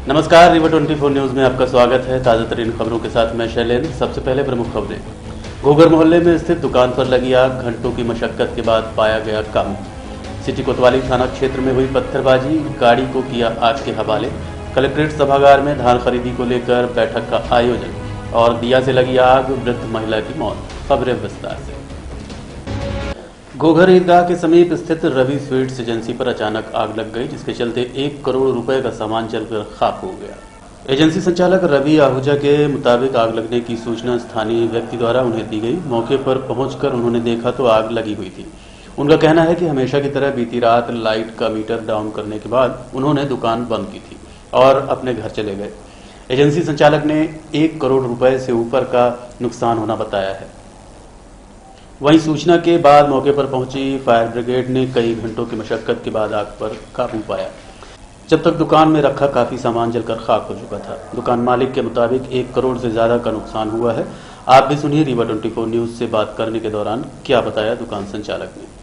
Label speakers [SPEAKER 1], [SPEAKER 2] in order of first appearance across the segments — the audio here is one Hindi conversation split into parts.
[SPEAKER 1] नमस्कार, रिवर 24 न्यूज में आपका स्वागत है। ताजा तरीन खबरों के साथ मैं शैलेंद्र। सबसे पहले प्रमुख खबरें। घोघर मोहल्ले में स्थित दुकान पर लगी आग घंटों की मशक्कत के बाद पाया गया काबू। सिटी कोतवाली थाना क्षेत्र में हुई पत्थरबाजी, गाड़ी को किया आग के हवाले। कलेक्ट्रेट सभागार में धान खरीदी को लेकर बैठक का आयोजन और दिया से लगी आग, वृद्ध महिला की मौत। खबरें विस्तार से। घोघर ईदगाह के समीप स्थित रवि स्वीट्स एजेंसी पर अचानक आग लग गई, जिसके चलते 1 करोड़ रुपए का सामान जलकर खाक हो गया। एजेंसी संचालक रवि आहूजा के मुताबिक आग लगने की सूचना स्थानीय व्यक्ति द्वारा उन्हें दी गई। मौके पर पहुंचकर उन्होंने देखा तो आग लगी हुई थी। उनका कहना है कि हमेशा की तरह बीती रात लाइट का मीटर डाउन करने के बाद उन्होंने दुकान बंद की थी और अपने घर चले गए। एजेंसी संचालक ने 1 करोड़ रुपए से ऊपर का नुकसान होना बताया है। वहीं सूचना के बाद मौके पर पहुंची फायर ब्रिगेड ने कई घंटों की मशक्कत के बाद आग पर काबू पाया। जब तक दुकान में रखा काफी सामान जलकर खाक हो चुका था। दुकान मालिक के मुताबिक 1 करोड़ से ज्यादा का नुकसान हुआ है। आप भी सुनिए रिवर 24 न्यूज से बात करने के दौरान क्या बताया दुकान संचालक ने।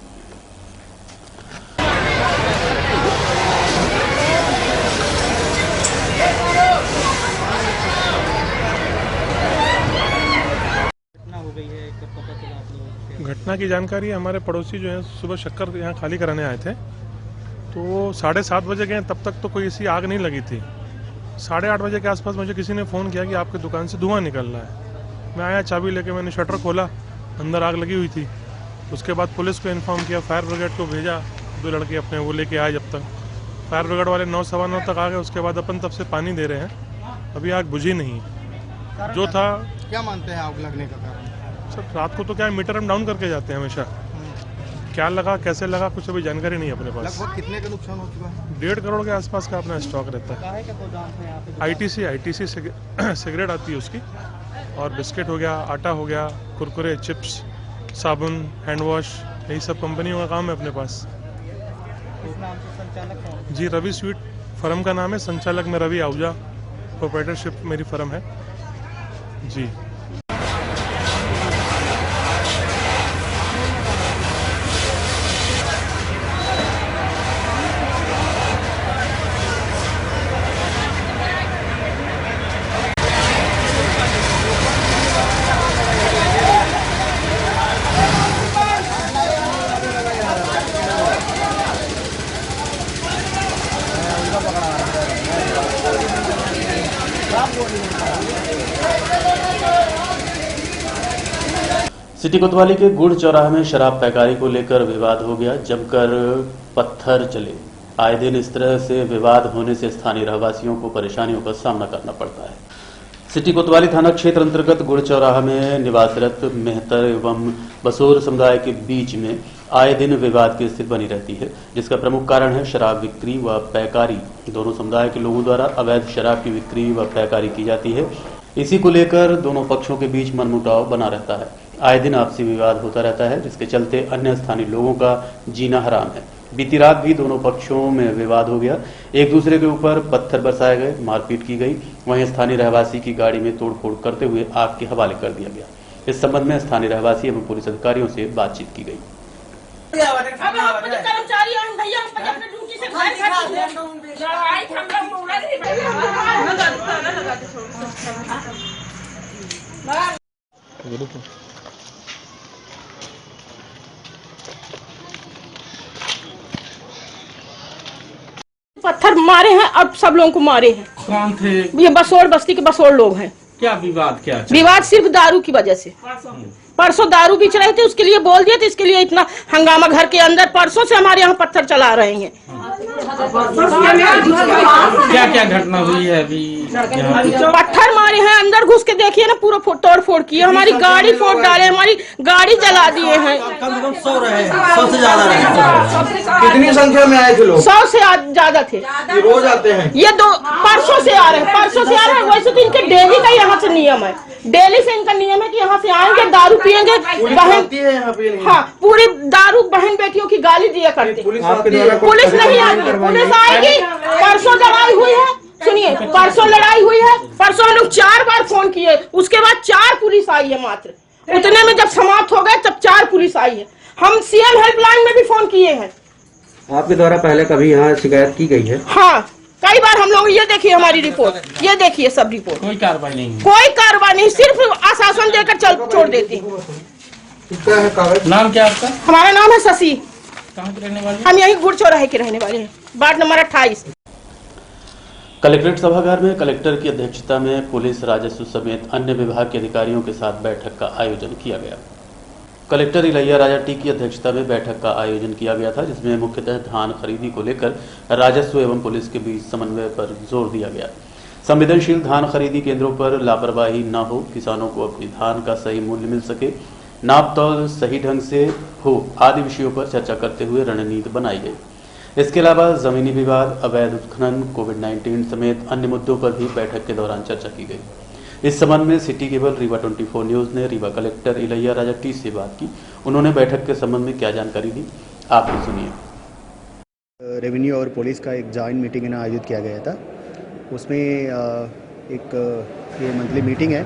[SPEAKER 2] घटना की जानकारी हमारे पड़ोसी जो है सुबह शक्कर यहाँ खाली कराने आए थे, तो 7:30 बजे गए। तब तक तो कोई ऐसी आग नहीं लगी थी। 8:30 बजे के आसपास मुझे किसी ने फ़ोन किया कि आपकी दुकान से धुआं निकल रहा है। मैं आया, चाबी लेके मैंने शटर खोला, अंदर आग लगी हुई थी। उसके बाद पुलिस को इन्फॉर्म किया, फायर ब्रिगेड को भेजा। 2 लड़के अपने वो लेके आए। जब तक फायर ब्रिगेड वाले 9 सवा 9 तक आ गए। उसके बाद अपन तब से पानी दे रहे हैं, अभी आग बुझी नहीं। जो था,
[SPEAKER 3] क्या मानते हैं आग लगने का कारण?
[SPEAKER 2] सर रात को तो क्या मीटर हम डाउन करके जाते हैं हमेशा। क्या लगा, कैसे लगा, कुछ अभी जानकारी नहीं है अपने पास।
[SPEAKER 3] लगभग कितने का नुकसान हो चुका है?
[SPEAKER 2] 1.5 करोड़ के आसपास का अपना स्टॉक रहता है। आईटीसी सिगरेट आती है उसकी, और बिस्किट हो गया, आटा हो गया, कुरकुरे, चिप्स, साबुन, हैंड वॉश, यही सब कंपनियों का काम है अपने पास। जी, रवि स्वीट फर्म का नाम है। संचालक में रवि आहूजा, प्रोप्राइटरशिप मेरी फर्म है जी।
[SPEAKER 1] सिटी कोतवाली के गुड़ चौराहे में शराब पैकारी को लेकर विवाद हो गया, जमकर पत्थर चले। आए दिन इस तरह से विवाद होने से स्थानीय रहवासियों को परेशानियों का सामना करना पड़ता है। सिटी कोतवाली थाना क्षेत्र अंतर्गत गुड़ चौराहा में निवासरत मेहतर एवं बसोर समुदाय के बीच में आए दिन विवाद की स्थिति बनी रहती है, जिसका प्रमुख कारण है शराब बिक्री व पैकारी। दोनों समुदाय के लोगों द्वारा अवैध शराब की बिक्री व पैकारी की जाती है। इसी को लेकर दोनों पक्षों के बीच मनमुटाव बना रहता है। आए दिन आपसी विवाद होता रहता है, जिसके चलते अन्य स्थानीय लोगों का जीना हराम है। बीती रात भी दोनों पक्षों में विवाद हो गया। एक दूसरे के ऊपर पत्थर बरसाए गए, मारपीट की गई। वहीं स्थानीय रहवासी की गाड़ी में तोड़फोड़ करते हुए आग के हवाले कर दिया गया। इस संबंध में स्थानीय रहवासी एवं पुलिस अधिकारियों से बातचीत की गई।
[SPEAKER 4] पत्थर मारे हैं, अब सब लोगों को मारे हैं।
[SPEAKER 5] कौन थे?
[SPEAKER 4] ये बसोर बस्ती के बसोर लोग हैं।
[SPEAKER 5] क्या विवाद? क्या
[SPEAKER 4] विवाद सिर्फ दारू की वजह से। परसों दारू बेच रहे थे, उसके लिए बोल दिया, तो इसके लिए इतना हंगामा घर के अंदर। परसों से हमारे यहाँ पत्थर चला रहे हैं।
[SPEAKER 5] क्या क्या घटना हुई है अभी?
[SPEAKER 4] पत्थर मारे हैं, अंदर घुस के देखिए ना, पूरा तोड़ फोड़ किए, हमारी गाड़ी फोड़ डाले, हमारी गाड़ी जला दिए हैं।
[SPEAKER 3] कम से कम 100 रहे, 100 से ज्यादा रहे। कितनी संख्या में आए थे लोग?
[SPEAKER 4] 100 से ज्यादा थे।
[SPEAKER 3] ये रोज आते हैं?
[SPEAKER 4] ये परसों से आ रहे हैं, परसों से आ रहे हैं। वैसे तो इनके डेली का यहाँ से नियम है, डेली से इनका नियम है कि यहाँ से आएंगे, दारू पियेंगे। बहन, हाँ, पूरी दारू बहन बेटियों की गाली दिया करते। पुलिस नहीं आती, पुलिस आएगी। परसों लड़ाई हुई है, सुनिए, परसों लड़ाई हुई है। परसों हम लोग 4 बार फोन किए, उसके बाद 4 पुलिस आई है मात्र। उतने में जब समाप्त हो गए तब 4 पुलिस आई है। हम सीएम हेल्पलाइन में भी फोन किए हैं।
[SPEAKER 6] आपके द्वारा पहले कभी यहाँ शिकायत की गई है?
[SPEAKER 4] हाँ, कई बार हम लोग, ये देखिए हमारी रिपोर्ट, ये देखिए सब रिपोर्ट,
[SPEAKER 5] कोई कार्रवाई नहीं हुई।
[SPEAKER 4] कोई कार्रवाई नहीं, सिर्फ आश्वासन देकर चल छोड़ देती।
[SPEAKER 3] क्या है कागज?
[SPEAKER 5] नाम क्या आपका?
[SPEAKER 4] हमारा नाम है शशि,
[SPEAKER 5] कहाँ के रहने वाले?
[SPEAKER 4] हम यही गुड़ चौराहे के रहने वाले हैं, वार्ड नंबर 28।
[SPEAKER 1] कलेक्ट्रेट सभागार में कलेक्टर की अध्यक्षता में पुलिस, राजस्व समेत अन्य विभाग के अधिकारियों के साथ बैठक का आयोजन किया गया। कलेक्टर इलैया राजाटी की अध्यक्षता में बैठक का आयोजन किया गया था, जिसमें मुख्यतः धान खरीदी को लेकर राजस्व एवं पुलिस के बीच समन्वय पर जोर दिया गया। संवेदनशील धान खरीदी केंद्रों पर लापरवाही न हो, किसानों को अपनी धान का सही मूल्य मिल सके, नाप तौल सही ढंग से हो आदि विषयों पर चर्चा करते हुए रणनीति बनाई गई। इसके अलावा जमीनी विवाद, अवैध उत्खनन, कोविड-19 समेत अन्य मुद्दों पर भी बैठक के दौरान चर्चा की गई। इस संबंध में सिटी केबल रीवा 24 न्यूज ने रीवा कलेक्टर इलैया राजाटी से बात की। उन्होंने बैठक के संबंध में क्या जानकारी दी, आप भी सुनिए।
[SPEAKER 6] रेवेन्यू और पुलिस का एक जॉइंट मीटिंग ना आयोजित किया गया था। उसमें एक ये मंथली मीटिंग है,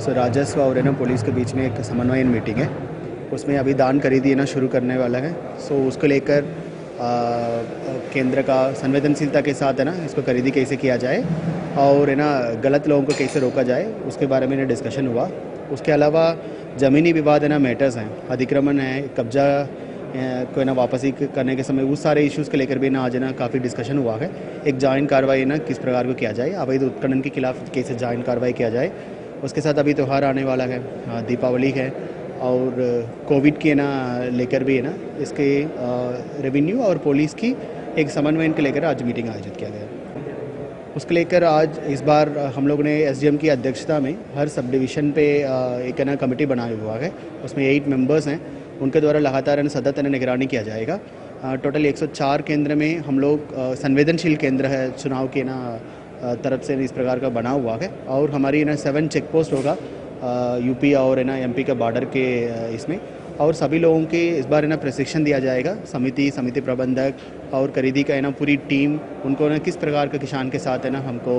[SPEAKER 6] सो राजस्व और ना पुलिस के बीच में एक समन्वयन मीटिंग है। उसमें अभी दान खरीदी ना शुरू करने वाला है, सो उसको लेकर केंद्र का संवेदनशीलता के साथ है ना इसको खरीदी कैसे किया जाए और है ना गलत लोगों को कैसे रोका जाए, उसके बारे में डिस्कशन हुआ। उसके अलावा ज़मीनी विवाद है ना मैटर्स हैं, अधिक्रमण है, कब्जा को ना वापसी करने के समय उस सारे इश्यूज़ को लेकर भी ना आज ना काफ़ी डिस्कशन हुआ है। एक जॉइंट कार्रवाई ना किस प्रकार को किया जाए, अवैध उत्खनन के खिलाफ कैसे जॉइंट कार्रवाई किया जाए। उसके साथ अभी त्यौहार आने वाला है, दीपावली है और कोविड के ना लेकर भी है ना इसके रेवेन्यू और पुलिस की एक समन्वयन को लेकर आज मीटिंग आयोजित किया गया। उसको लेकर आज इस बार हम लोग ने एसडीएम की अध्यक्षता में हर सब डिवीज़न पे एक ना कमेटी बनाया हुआ है। उसमें 8 मेंबर्स हैं, उनके द्वारा लगातार सतत निगरानी किया जाएगा। टोटल 104 केंद्र में हम लोग संवेदनशील केंद्र है चुनाव के ना तरफ से इस प्रकार का बना हुआ है और हमारी ना 7 चेक पोस्ट होगा यूपी और है ना एमपी का बॉर्डर के इसमें, और सभी लोगों के इस बार है ना प्रशिक्षण दिया जाएगा। समिति प्रबंधक और खरीदी का है ना पूरी टीम, उनको ना किस प्रकार का किसान के साथ है ना हमको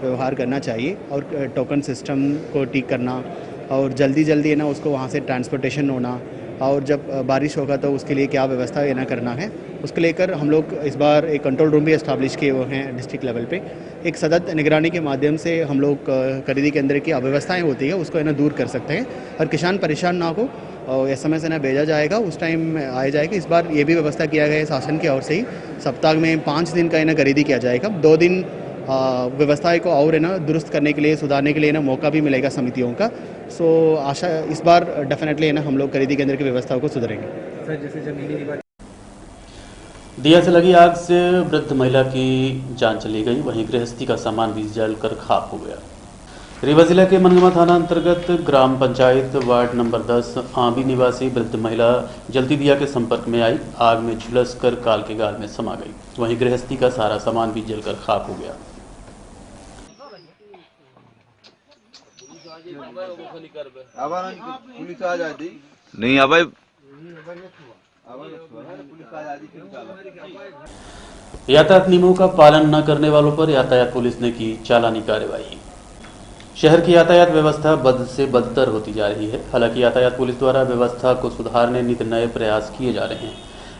[SPEAKER 6] व्यवहार करना चाहिए और टोकन सिस्टम को ठीक करना और जल्दी है ना उसको वहाँ से ट्रांसपोर्टेशन होना और जब बारिश होगा तो उसके लिए क्या व्यवस्था है ना करना है। उसको लेकर हम लोग इस बार एक कंट्रोल रूम भी इस्टेब्लिश किए हुए हैं डिस्ट्रिक्ट लेवल पे। एक सतत निगरानी के माध्यम से हम लोग खरीदी के अंदर की अव्यवस्थाएं होती है उसको है ना दूर कर सकते हैं और किसान परेशान ना हो और SMS से ना भेजा जाएगा, उस टाइम आया जाएगा। इस बार ये भी व्यवस्था किया गया है शासन की ओर से ही, सप्ताह में 5 दिन का है ना खरीदी किया जाएगा। 2 दिन व्यवस्थाएं को और है ना दुरुस्त करने के लिए, सुधारने के लिए ना मौका भी मिलेगा समितियों का। सो आशा इस बार डेफिनेटली है ना हम लोग खरीदी केंद्र की व्यवस्थाओं को सुधरेंगे।
[SPEAKER 1] दिया से लगी आग से वृद्ध महिला की जान चली गई, वहीं गृहस्थी का सामान भी जलकर खाक हो गया। रीवा जिला के मनगमा थाना अंतर्गत ग्राम पंचायत वार्ड नंबर 10 आंबी निवासी वृद्ध महिला जलती दिया के संपर्क में आई, आग में झुलसकर काल के गाल में समा गई, वहीं गृहस्थी का सारा सामान भी जलकर खाक हो गया।
[SPEAKER 3] पुलिस आ जाती
[SPEAKER 7] नहीं अब
[SPEAKER 1] यातायात नियमों का पालन न करने वालों पर यातायात पुलिस ने की चालानी कार्रवाई। शहर की यातायात व्यवस्था बद से बदतर होती जा रही है। हालांकि यातायात पुलिस द्वारा व्यवस्था को सुधारने नित नए प्रयास किए जा रहे हैं,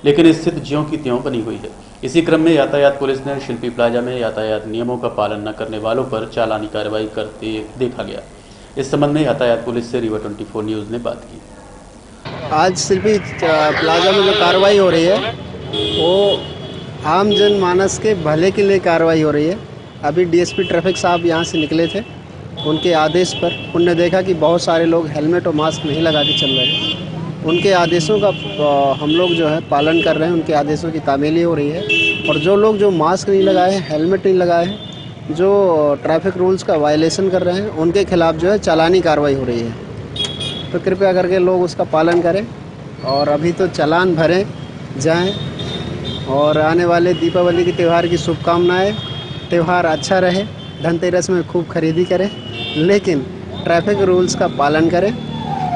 [SPEAKER 1] लेकिन स्थिति ज्यों की त्यों बनी हुई है। इसी क्रम में यातायात पुलिस ने शिल्पी प्लाजा में यातायात नियमों का पालन न करने वालों पर चालानी कार्रवाई करते देखा गया। इस संबंध में यातायात पुलिस से रीवा 24 न्यूज ने बात की।
[SPEAKER 8] आज शिल्पी प्लाजा में जो कार्रवाई हो रही है वो आम जनमानस के भले के लिए कार्रवाई हो रही है। अभी डीएसपी ट्रैफिक साहब यहाँ से निकले थे, उनके आदेश पर उनने देखा कि बहुत सारे लोग हेलमेट और मास्क नहीं लगा के चल रहे हैं। उनके आदेशों का हम लोग जो है पालन कर रहे हैं, उनके आदेशों की तामीली हो रही है। और जो लोग जो मास्क नहीं लगाए हैं, हेलमेट नहीं लगाए हैं, जो ट्रैफिक रूल्स का वायलेशन कर रहे हैं, उनके खिलाफ जो है चालानी कार्रवाई हो रही है। तो कृपया करके लोग उसका पालन करें और अभी तो चालान भरें जाएं। और आने वाले दीपावली के त्यौहार की शुभकामनाएं। त्यौहार अच्छा रहे, धनतेरस में खूब खरीदी करें, लेकिन ट्रैफिक रूल्स का पालन करें,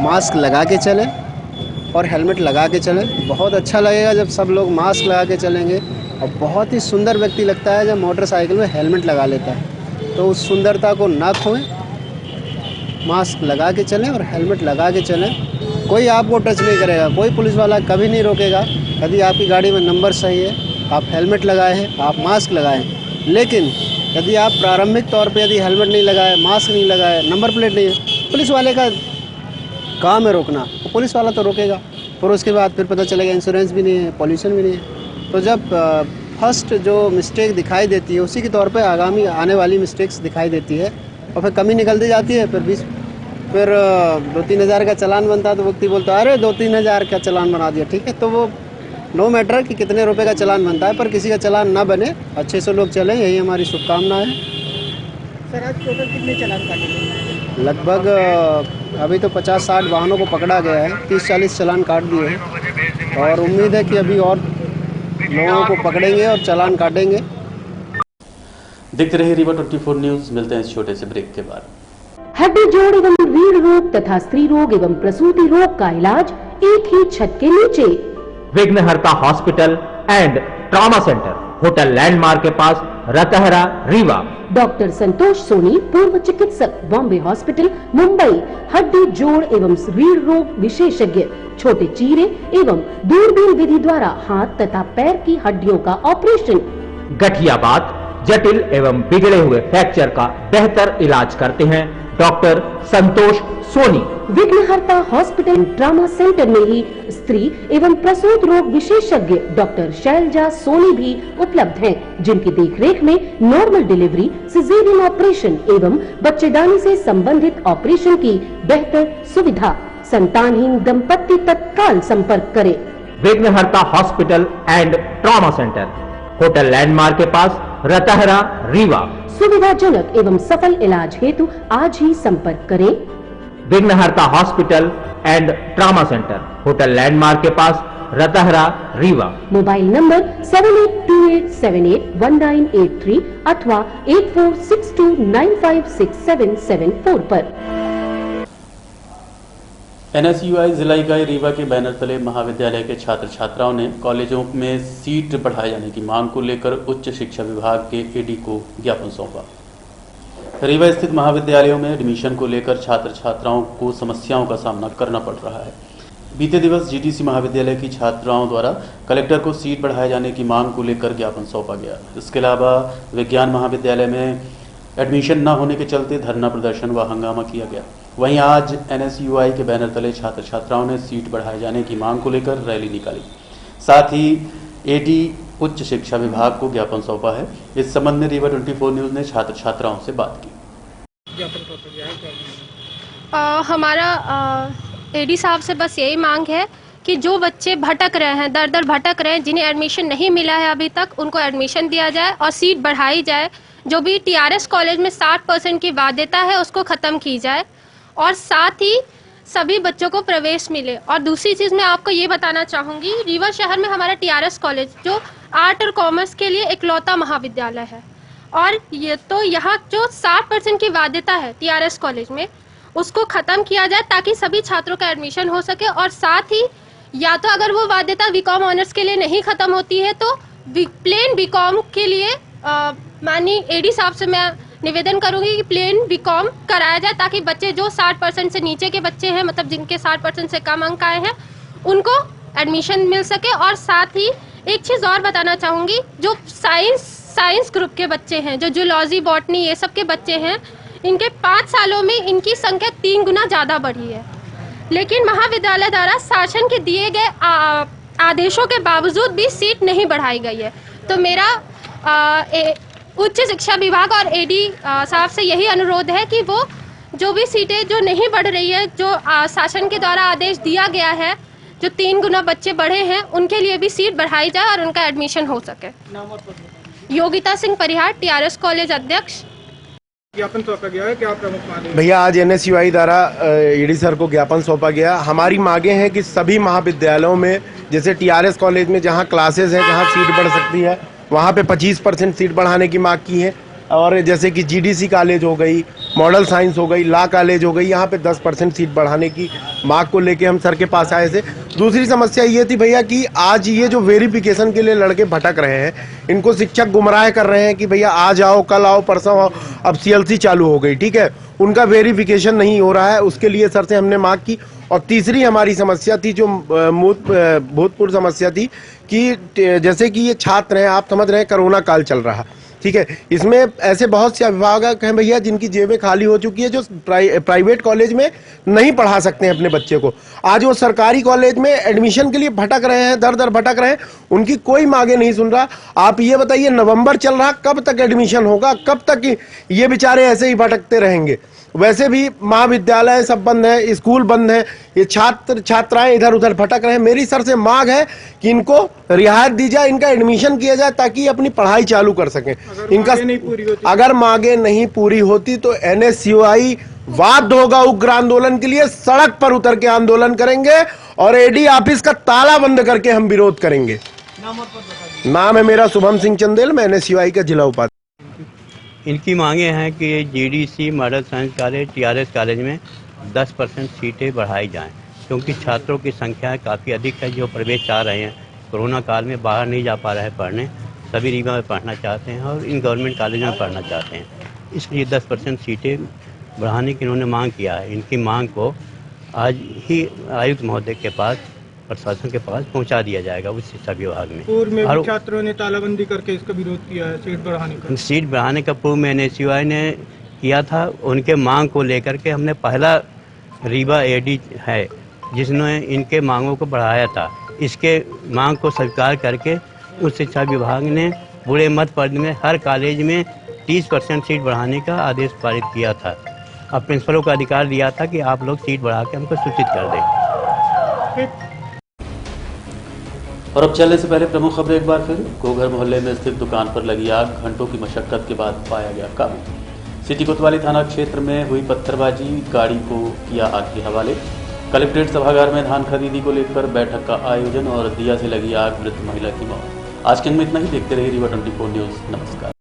[SPEAKER 8] मास्क लगा के चलें और हेलमेट लगा के चलें। बहुत अच्छा लगेगा जब सब लोग मास्क लगा के चलेंगे और बहुत ही सुंदर व्यक्ति लगता है जब मोटरसाइकिल में हेलमेट लगा लेता है। तो उस सुंदरता को ना खोएं, मास्क लगा के चलें और हेलमेट लगा के चलें। कोई आपको टच नहीं करेगा, कोई पुलिस वाला कभी नहीं रोकेगा। यदि आपकी गाड़ी में नंबर सही है, आप हेलमेट लगाए हैं, आप मास्क लगाएं, लेकिन यदि आप प्रारंभिक तौर पे यदि हेलमेट नहीं लगाए, मास्क नहीं लगाए, नंबर प्लेट नहीं है, पुलिस वाले का काम है रोकना, तो पुलिस वाला तो रोकेगा। फिर उसके बाद फिर पता चलेगा इंश्योरेंस भी नहीं है, पॉल्यूशन भी नहीं है। तो जब फर्स्ट जो मिस्टेक दिखाई देती है उसी के तौर पे आगामी आने वाली मिस्टेक्स दिखाई देती है और फिर कमी निकलती जाती है। फिर 2-3 हज़ार का चालान बनता है तो व्यक्ति बोलता है अरे 2-3 हज़ार का चालान बना दिया, ठीक है। तो वो नो मैटर कि कितने रुपए का चालान बनता है, पर किसी का चालान ना बने, अच्छे से लोग चलें, यही हमारी शुभकामना है।
[SPEAKER 3] सर आज टोटल कितने चालान काटे?
[SPEAKER 8] लगभग अभी तो 50-60 वाहनों को पकड़ा गया है, 30-40 चालान काट दिए हैं और उम्मीद है कि अभी और लोगों को पकड़ेंगे और चालान काटेंगे।
[SPEAKER 1] देखते रहिए रीवा 24 न्यूज। मिलते हैं इस छोटे से ब्रेक के बाद।
[SPEAKER 7] हड्डी जोड़ एवं रीढ़ रोग तथा स्त्री रोग एवं प्रसूति रोग का इलाज एक ही छत के नीचे।
[SPEAKER 9] विघ्नहर्ता hospital and trauma centre, hotel landmark के पास, रतहरा, रीवा।
[SPEAKER 7] डॉक्टर संतोष सोनी, पूर्व चिकित्सक, बॉम्बे हॉस्पिटल, मुंबई। हड्डी जोड़ एवं रीढ़ रोग विशेषज्ञ, छोटे चीरे एवं दूरबीन विधि द्वारा हाथ तथा पैर की हड्डियों का ऑपरेशन।
[SPEAKER 9] गठियाबात, जटिल एवं बिगड़े हुए फ्रैक्चर का बेहतर इलाज करते हैं डॉक्टर संतोष सोनी।
[SPEAKER 7] विघ्नहर्ता हॉस्पिटल ट्रॉमा सेंटर में ही स्त्री एवं प्रसूत रोग विशेषज्ञ डॉक्टर शैलजा सोनी भी उपलब्ध हैं, जिनकी देखरेख में नॉर्मल डिलीवरी, सिजेरियन ऑपरेशन एवं बच्चेदानी से संबंधित ऑपरेशन की बेहतर सुविधा। संतानहीन दंपत्ति तत्काल संपर्क करें।
[SPEAKER 9] विघ्नहर्ता hospital and trauma centre, hotel landmark के पास, रतहरा, रीवा।
[SPEAKER 7] सुविधाजनक एवं सफल इलाज हेतु आज ही संपर्क करें।
[SPEAKER 9] विघ्नहर्ता hospital and trauma centre, hotel landmark के पास, रतहरा, रीवा।
[SPEAKER 7] मोबाइल नंबर 7828781983 अथवा 8462956774 पर।
[SPEAKER 1] NSUI जिला इकाई रीवा के बैनर तले महाविद्यालय के छात्र छात्राओं ने कॉलेजों में सीट बढ़ाए जाने की मांग को लेकर उच्च शिक्षा विभाग के AD को ज्ञापन सौंपा। रीवा स्थित महाविद्यालयों में एडमिशन को लेकर छात्र छात्राओं को समस्याओं का सामना करना पड़ रहा है। बीते दिवस GTC महाविद्यालय की छात्राओं द्वारा कलेक्टर को सीट बढ़ाए जाने की मांग को लेकर ज्ञापन सौंपा गया। इसके अलावा विज्ञान महाविद्यालय में एडमिशन न होने के चलते धरना प्रदर्शन व हंगामा किया गया। वहीं आज NSUI के बैनर तले छात्र छात्राओं ने सीट बढ़ाए जाने की मांग को लेकर रैली निकाली। साथ ही AD उच्च शिक्षा विभाग को ज्ञापन सौंपा है। इस संबंध में रीवा 24 न्यूज ने छात्र छात्राओं से बात की।
[SPEAKER 10] हमारा AD साहब से बस यही मांग है कि जो बच्चे भटक रहे हैं, दर दर भटक रहे हैं, जिन्हें एडमिशन नहीं मिला है अभी तक, उनको एडमिशन दिया जाए और सीट बढ़ाई जाए। जो भी TRS कॉलेज में 60% की बाध्यता है उसको ख़त्म की जाए और साथ ही सभी बच्चों को प्रवेश मिले। और दूसरी चीज़ मैं आपको ये बताना चाहूँगी, रीवा शहर में हमारा TRS कॉलेज जो आर्ट और कॉमर्स के लिए इकलौता महाविद्यालय है और ये तो यहाँ जो 60% की बाध्यता है TRS कॉलेज में उसको ख़त्म किया जाए ताकि सभी छात्रों का एडमिशन हो सके। और साथ ही या तो अगर वो बाध्यता BCom ऑनर्स के लिए नहीं ख़त्म होती है तो प्लेन BCom के लिए माननीय AD साहब से मैं निवेदन करूंगी कि प्लेन BCom कराया जाए ताकि बच्चे जो 60% से नीचे के बच्चे हैं, मतलब जिनके 60% से कम अंक आए हैं, उनको एडमिशन मिल सके। और साथ ही एक चीज़ और बताना चाहूँगी, जो साइंस ग्रुप के बच्चे हैं, जो जूलॉजी, बॉटनी, ये सब के बच्चे हैं, इनके 5 सालों में इनकी संख्या 3 गुना ज़्यादा बढ़ी है। लेकिन महाविद्यालय द्वारा शासन के दिए गए आदेशों के बावजूद भी सीट नहीं बढ़ाई गई है। तो मेरा उच्च शिक्षा विभाग और AD साहब से यही अनुरोध है कि वो जो भी सीटें जो नहीं बढ़ रही है, जो शासन के द्वारा आदेश दिया गया है, जो 3 गुना बच्चे बढ़े हैं, उनके लिए भी सीट बढ़ाई जाए और उनका एडमिशन हो सके। योगिता सिंह परिहार, TRS कॉलेज अध्यक्ष।
[SPEAKER 3] ज्ञापन सौंपा गया है, क्या प्रमुख मांगे?
[SPEAKER 11] भैया आज NSUI द्वारा AD सर को ज्ञापन सौंपा गया। हमारी मांगे हैं कि सभी महाविद्यालयों में, जैसे TRS कॉलेज में जहां क्लासेस हैं, जहां सीट बढ़ सकती है, वहाँ पे 25% सीट बढ़ाने की मांग की है। और जैसे कि GDC कॉलेज हो गई, मॉडल साइंस हो गई, लॉ कॉलेज हो गई, यहाँ पे 10% सीट बढ़ाने की मांग को लेके हम सर के पास आए थे। दूसरी समस्या ये थी भैया कि आज ये जो वेरिफिकेशन के लिए लड़के भटक रहे हैं, इनको शिक्षक गुमराह कर रहे हैं कि भैया आज आओ, कल आओ, परसों आओ। अब CLC चालू हो गई, ठीक है, उनका वेरिफिकेशन नहीं हो रहा है, उसके लिए सर से हमने मांग की। और तीसरी हमारी समस्या थी, जो भूतपूर्व समस्या थी, कि जैसे कि ये छात्र हैं, आप समझ रहे हैं कोरोना काल चल रहा, ठीक है, इसमें ऐसे बहुत से अभिभावक हैं भैया जिनकी जेबें खाली हो चुकी है, जो प्राइवेट कॉलेज में नहीं पढ़ा सकते हैं अपने बच्चे को। आज वो सरकारी कॉलेज में एडमिशन के लिए भटक रहे हैं, दर दर भटक रहे हैं, उनकी कोई मांगे नहीं सुन रहा। आप ये बताइए, नवंबर चल रहा, कब तक एडमिशन होगा, कब तक ये बेचारे ऐसे ही भटकते रहेंगे। वैसे भी महाविद्यालय सब बंद है, स्कूल बंद है, ये छात्र छात्राएं इधर उधर भटक रहे हैं। मेरी सर से मांग है कि इनको रियायत दी जाए, इनका एडमिशन किया जाए ताकि अपनी पढ़ाई चालू कर सकें। इनका अगर मांगे नहीं पूरी होती तो NSUI बाध्य होगा उग्र आंदोलन के लिए, सड़क पर उतर के आंदोलन करेंगे और AD ऑफिस का ताला बंद करके हम विरोध करेंगे। नाम है मेरा शुभम सिंह चंदेल, मैं NSUI का जिला उपाध्यक्ष।
[SPEAKER 12] इनकी मांगे हैं कि GDC model science college, TRS college में 10% सीटें बढ़ाई जाएं, क्योंकि छात्रों की संख्या काफ़ी अधिक है जो प्रवेश चाह रहे हैं। कोरोना काल में बाहर नहीं जा पा रहे हैं पढ़ने, सभी रीवा में पढ़ना चाहते हैं और इन गवर्नमेंट कॉलेज में पढ़ना चाहते हैं, इसलिए 10% सीटें बढ़ाने की इन्होंने मांग किया है। इनकी मांग को आज ही आयुक्त महोदय के पास, प्रशासन के पास पहुंचा दिया जाएगा उस शिक्षा विभाग में।
[SPEAKER 5] पूर्व में भी छात्रों ने तालाबंदी करके इसका विरोध किया है, सीट बढ़ाने का पूर्व में NSUI ने किया था। उनके मांग को लेकर के हमने पहला रीवा AD है जिसने इनके मांगों को बढ़ाया था, इसके मांग को स्वीकार करके उस शिक्षा विभाग ने बूढ़े मत पद में हर कॉलेज में 30% सीट बढ़ाने का आदेश पारित किया था। अब प्रिंसिपलों को अधिकार दिया था कि आप लोग सीट बढ़ा के हमको सूचित कर दें।
[SPEAKER 1] और अब चलने से पहले प्रमुख खबरें एक बार फिर। गोघर मोहल्ले में स्थित दुकान पर लगी आग घंटों की मशक्कत के बाद पाया गया काबू। सिटी कोतवाली थाना क्षेत्र में हुई पत्थरबाजी, गाड़ी को किया आग के हवाले। कलेक्ट्रेट सभागार में धान खरीदी को लेकर बैठक का आयोजन और दिया से लगी आग, मृत महिला की मौत। आज के में इतना ही। देखते रहिए रीवा 24 न्यूज़। नमस्कार।